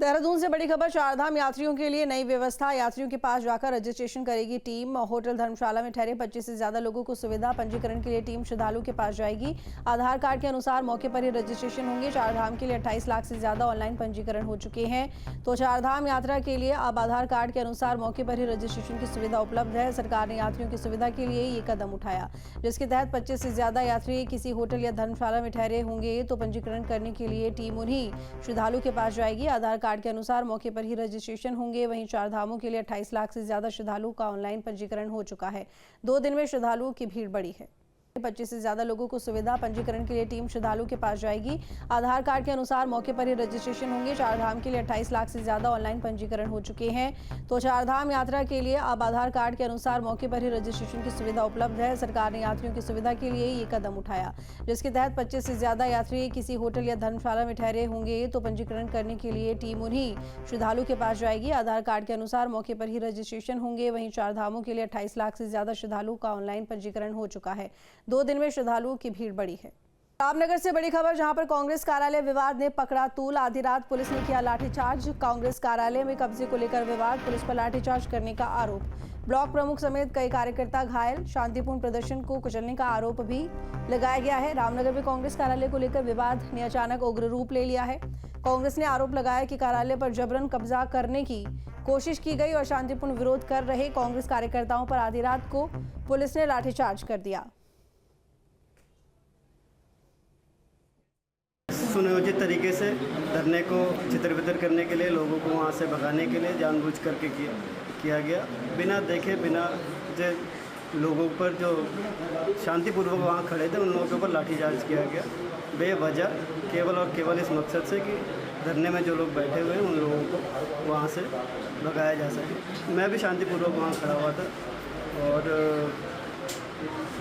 देहरादून से बड़ी खबर। चारधाम यात्रियों के लिए नई व्यवस्था। यात्रियों के पास जाकर रजिस्ट्रेशन करेगी टीम। होटल धर्मशाला में ठहरे 25 से ज्यादा लोगों को सुविधा। पंजीकरण के लिए टीम श्रद्धालु के पास जाएगी। आधार कार्ड के अनुसार मौके पर ही रजिस्ट्रेशन होंगे। चारधाम के लिए 28 लाख से ज्यादा ऑनलाइन पंजीकरण हो चुके हैं। तो चारधाम यात्रा के लिए अब आधार कार्ड के अनुसार मौके पर ही रजिस्ट्रेशन की सुविधा उपलब्ध है। सरकार ने यात्रियों की सुविधा के लिए ये कदम उठाया, जिसके तहत 25 से ज्यादा यात्री किसी होटल या धर्मशाला में ठहरे होंगे तो पंजीकरण करने के लिए टीम उन्हीं श्रद्धालु के पास जाएगी। आधार कार्ड के अनुसार मौके पर ही रजिस्ट्रेशन होंगे। वहीं चार धामों के लिए 28 लाख से ज्यादा श्रद्धालुओं का ऑनलाइन पंजीकरण हो चुका है। 2 दिन में श्रद्धालुओं की भीड़ बढ़ी है। 25 से ज्यादा लोगों को सुविधा। पंजीकरण के लिए टीम श्रद्धालु के पास जाएगी। आधार कार्ड के अनुसार मौके पर ही रजिस्ट्रेशन होंगे। चारधाम के लिए 28 लाख से ज्यादा ऑनलाइन पंजीकरण हो चुके हैं। तो चारधाम यात्रा के लिए अब आधार कार्ड के अनुसार मौके पर ही रजिस्ट्रेशन की सुविधा उपलब्ध है। सरकार ने यात्रियों की सुविधा के लिए ये कदम उठाया, जिसके तहत 25 से ज्यादा यात्री किसी होटल या धर्मशाला में ठहरे होंगे तो पंजीकरण करने के लिए टीम उन्हीं श्रद्धालु के पास जाएगी। आधार कार्ड के अनुसार मौके पर ही रजिस्ट्रेशन होंगे। वहीं चारधामों के लिए 28 लाख से ज्यादा श्रद्धालुओं का ऑनलाइन पंजीकरण हो चुका है। 2 दिन में श्रद्धालुओं की भीड़ बढ़ी है। रामनगर से बड़ी खबर, जहां पर कांग्रेस कार्यालय विवाद ने पकड़ा तूल। आधी रात पुलिस ने किया लाठीचार्ज। कांग्रेस कार्यालय में कब्जे को लेकर विवाद, पुलिस पर लाठीचार्ज करने का आरोप। ब्लॉक प्रमुख समेत कई कार्यकर्ता घायल। शांतिपूर्ण प्रदर्शन को कुचलने का आरोप भी लगाया गया है। रामनगर में कांग्रेस कार्यालय को लेकर विवाद ने अचानक उग्र रूप ले लिया है। कांग्रेस ने आरोप लगाया कि कार्यालय पर जबरन कब्जा करने की कोशिश की गई और शांतिपूर्ण विरोध कर रहे कांग्रेस कार्यकर्ताओं पर आधी रात को पुलिस ने लाठीचार्ज कर दिया। सुनियोजित तरीके से धरने को छितर-बितर करने के लिए, लोगों को वहाँ से भगाने के लिए जानबूझ करके किया गया। बिना देखे, बिना जो लोगों पर जो शांतिपूर्वक वहाँ खड़े थे उन लोगों के ऊपर लाठीचार्ज किया गया बेवजह, केवल और केवल इस मकसद से कि धरने में जो लोग बैठे हुए हैं उन लोगों को वहाँ से भगाया जा सके। मैं भी शांतिपूर्वक वहाँ खड़ा हुआ था और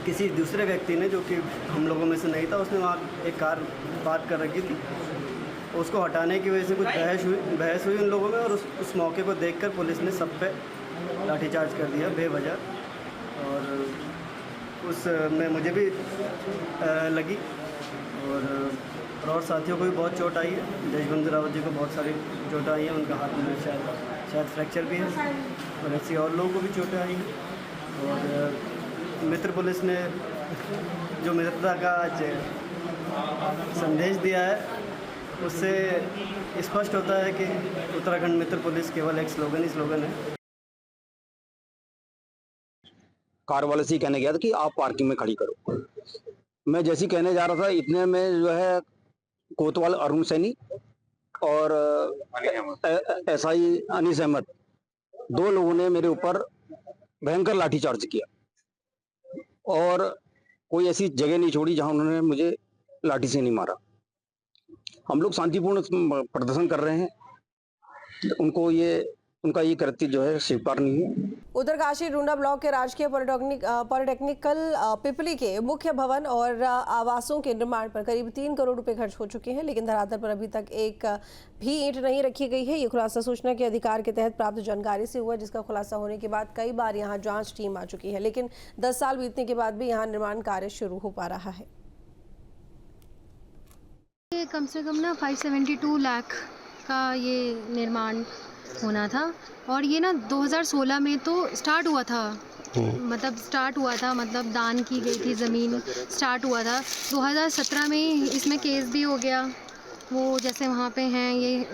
किसी दूसरे व्यक्ति ने, जो कि हम लोगों में से नहीं था, उसने वहाँ एक कार पार्क कर रखी थी। उसको हटाने की वजह से कुछ बहस हुई उन लोगों में और उस मौके को देखकर पुलिस ने सब पे लाठीचार्ज कर दिया बेवजह। और उस में मुझे भी लगी और साथियों को भी बहुत चोट आई है। देशबंधु रावत जी को बहुत सारी चोटें आई हैं, उनका हाथ में शायद फ्रैक्चर भी है और ऐसी और लोगों को भी चोटें आई हैं। और मित्र पुलिस ने जो मित्रता का आज संदेश दिया है, उससे स्पष्ट होता है कि उत्तराखंड मित्र पुलिस केवल एक स्लोगन है। कार वाले से कहने गया था कि आप पार्किंग में खड़ी करो। मैं जैसे कहने जा रहा था, इतने में जो है कोतवाल अरुण सैनी और एसआई अनीस अहमद, 2 लोगों ने मेरे ऊपर भयंकर लाठीचार्ज किया और कोई ऐसी जगह नहीं छोड़ी जहां उन्होंने मुझे लाठी से नहीं मारा। हम लोग शांतिपूर्ण प्रदर्शन कर रहे हैं, उनका ये कृत्य जो है स्वीकार नहीं है। उत्तरकाशी डूंडा ब्लॉक के राजकीय पॉलिटेक्निकल पिपली के मुख्य भवन और आवासों के निर्माण पर करीब 3 करोड़ रुपए खर्च हो चुके हैं, लेकिन धरातल पर अभी तक एक भी ईंट नहीं रखी गई है। ये खुलासा सूचना के अधिकार के तहत प्राप्त जानकारी से हुआ, जिसका खुलासा होने के बाद कई बार यहाँ जांच टीम आ चुकी है, लेकिन 10 साल बीतने के बाद भी यहाँ निर्माण कार्य शुरू हो पा रहा है। कम से कम ना 572 लाख का ये निर्माण होना था और ये ना 2016 में तो स्टार्ट हुआ था। मतलब दान की गई थी ज़मीन, स्टार्ट हुआ था। 2017 में इसमें केस भी हो गया। वो जैसे वहाँ पे हैं, ये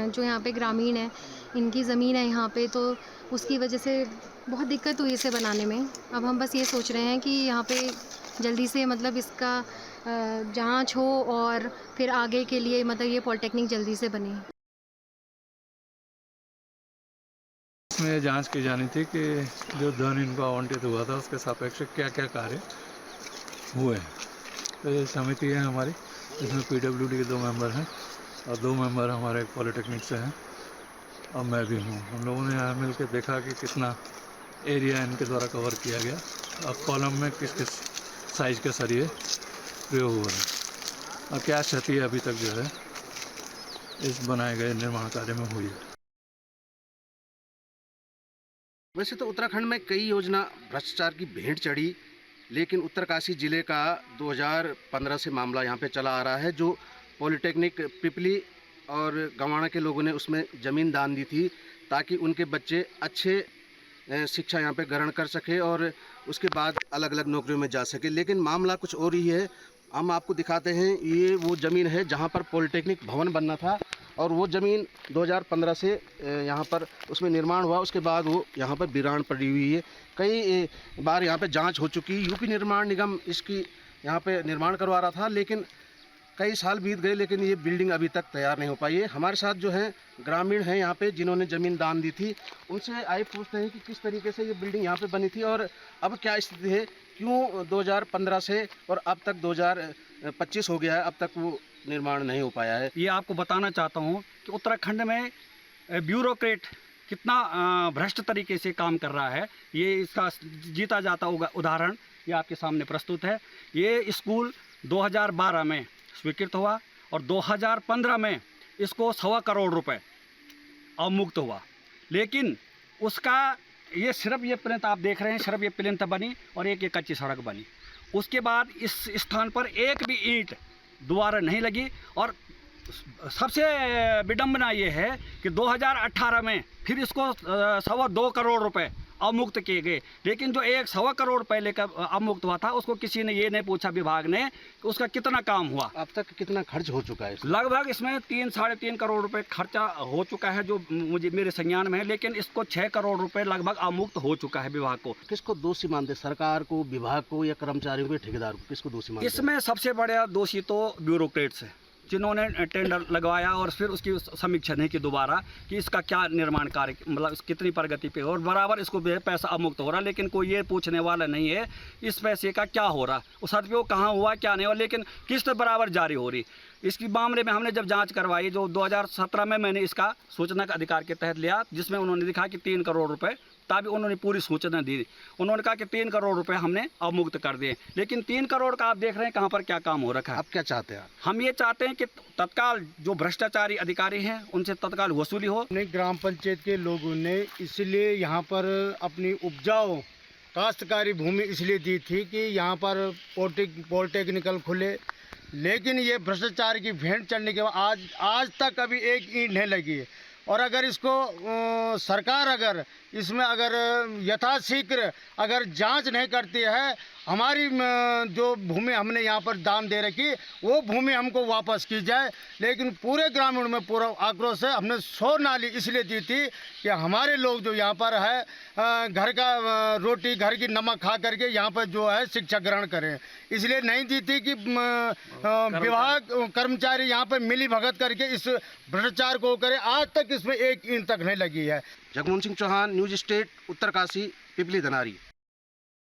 जो यहाँ पे ग्रामीण है, इनकी ज़मीन है यहाँ पे, तो उसकी वजह से बहुत दिक्कत हुई इसे बनाने में। अब हम बस ये सोच रहे हैं कि यहाँ पे जल्दी से मतलब इसका जांच हो और फिर आगे के लिए मतलब ये पॉलिटेक्निक जल्दी से बने। इसमें जांच की जानी थी कि जो धन इनको आवंटित हुआ था उसके सापेक्ष क्या क्या कार्य हुए हैं। तो ये समिति है हमारी, इसमें पीडब्ल्यूडी के 2 मेंबर हैं और 2 मेंबर हमारे पॉलिटेक्निक से हैं और मैं भी हूँ। हम लोगों ने यहाँ मिल के देखा कि कितना एरिया इनके द्वारा कवर किया गया और कॉलम में किस किस साइज के सरिये प्रयोग हुए हैं और क्या क्षति अभी तक जो है इस बनाए गए निर्माण कार्य में हुई है। वैसे तो उत्तराखंड में कई योजना भ्रष्टाचार की भेंट चढ़ी, लेकिन उत्तरकाशी जिले का 2015 से मामला यहाँ पे चला आ रहा है, जो पॉलिटेक्निक पिपली और गंवाना के लोगों ने उसमें ज़मीन दान दी थी ताकि उनके बच्चे अच्छे शिक्षा यहाँ पे ग्रहण कर सके और उसके बाद अलग अलग नौकरियों में जा सके। लेकिन मामला कुछ और ही है। हम आपको दिखाते हैं, ये वो ज़मीन है जहाँ पर पॉलिटेक्निक भवन बनना था और वो ज़मीन 2015 से यहाँ पर उसमें निर्माण हुआ। उसके बाद वो यहाँ पर वीरान पड़ी हुई है। कई बार यहाँ पे जांच हो चुकी। यूपी निर्माण निगम इसकी यहाँ पे निर्माण करवा रहा था, लेकिन कई साल बीत गए लेकिन ये बिल्डिंग अभी तक तैयार नहीं हो पाई है। हमारे साथ जो है ग्रामीण हैं यहाँ पे जिन्होंने ज़मीन दान दी थी, उनसे आइए पूछते हैं कि किस तरीके से ये बिल्डिंग यहाँ पे बनी थी और अब क्या स्थिति है, क्यों 2015 से और अब तक 2025 हो गया है, अब तक वो निर्माण नहीं हो पाया है। ये आपको बताना चाहता हूँ कि उत्तराखंड में ब्यूरोक्रेट कितना भ्रष्ट तरीके से काम कर रहा है। ये इसका जीता जाता उदाहरण ये आपके सामने प्रस्तुत है। ये स्कूल 2012 में स्वीकृत हुआ और 2015 में इसको 1.25 करोड़ रुपए अवमुक्त हुआ, लेकिन उसका ये सिर्फ ये प्लिंथ आप देख रहे हैं, सिर्फ ये प्लिंथ बनी और एक ये कच्ची सड़क बनी। उसके बाद इस स्थान पर एक भी ईंट दोबारा नहीं लगी। और सबसे विडंबना ये है कि 2018 में फिर इसको 2.25 करोड़ रुपए अवमुक्त किए गए, लेकिन जो 1.25 करोड़ पहले का अवमुक्त हुआ था उसको किसी ने ये नहीं पूछा विभाग ने कि उसका कितना काम हुआ। अब तक कितना खर्च हो चुका है? लगभग इसमें 3-3.5 करोड़ रुपए खर्चा हो चुका है जो मुझे मेरे संज्ञान में है, लेकिन इसको 6 करोड़ रुपए लगभग अवमुक्त हो चुका है विभाग को। किसको दोषी मानते, सरकार को, विभाग को या कर्मचारियों को, ठेकेदार को, किसको दोषी मानते? इसमें सबसे बड़ा दोषी तो ब्यूरोक्रेट्स है जिन्होंने टेंडर लगवाया और फिर उसकी समीक्षा नहीं की दोबारा कि इसका क्या निर्माण कार्य मतलब कितनी प्रगति पे हो और बराबर इसको पैसा अवमुक्त हो रहा, लेकिन कोई ये पूछने वाला नहीं है इस पैसे का क्या हो रहा, उस सदुपयोग कहाँ हुआ क्या नहीं हुआ, लेकिन किस्त बराबर जारी हो रही। इसकी मामले में हमने जब जांच करवाई जो 2017 में मैंने इसका सूचना का अधिकार के तहत लिया, जिसमें उन्होंने दिखा कि 3 करोड़ रुपये, तभी उन्होंने पूरी सूचना दी। उन्होंने कहा कि 3 करोड़ रुपए हमने अवमुक्त कर दिए, लेकिन 3 करोड़ का आप देख रहे हैं कहाँ पर क्या काम हो रखा है। आप क्या चाहते हैं? हम ये चाहते हैं कि तत्काल जो भ्रष्टाचारी अधिकारी हैं उनसे तत्काल वसूली हो। ग्राम पंचायत के लोगों ने इसलिए यहाँ पर अपनी उपजाऊ काश्तकारी भूमि इसलिए दी थी कि यहाँ पर पॉलिटेक्निकल खुले, लेकिन ये भ्रष्टाचार की भेंट चढ़ने के बाद आज तक अभी एक ईंट नहीं लगी है। और अगर इसको सरकार अगर इसमें अगर यथाशीघ्र अगर जांच नहीं करती है, हमारी जो भूमि हमने यहाँ पर दान दे रखी वो भूमि हमको वापस की जाए। लेकिन पूरे ग्रामीण में पूरा आक्रोश है। हमने 100 नाली इसलिए दी थी कि हमारे लोग जो यहाँ पर है घर का रोटी घर की नमक खा करके यहाँ पर जो है शिक्षा ग्रहण करें, इसलिए नहीं दी थी कि विभाग कर्मचारी यहाँ पर मिली भगत करके इस भ्रष्टाचार को करे। आज तक इसमें एक ईंट तक नहीं लगी है। जगमोहन सिंह चौहान, न्यूज़ स्टेट, उत्तरकाशी, पिपली धनारी।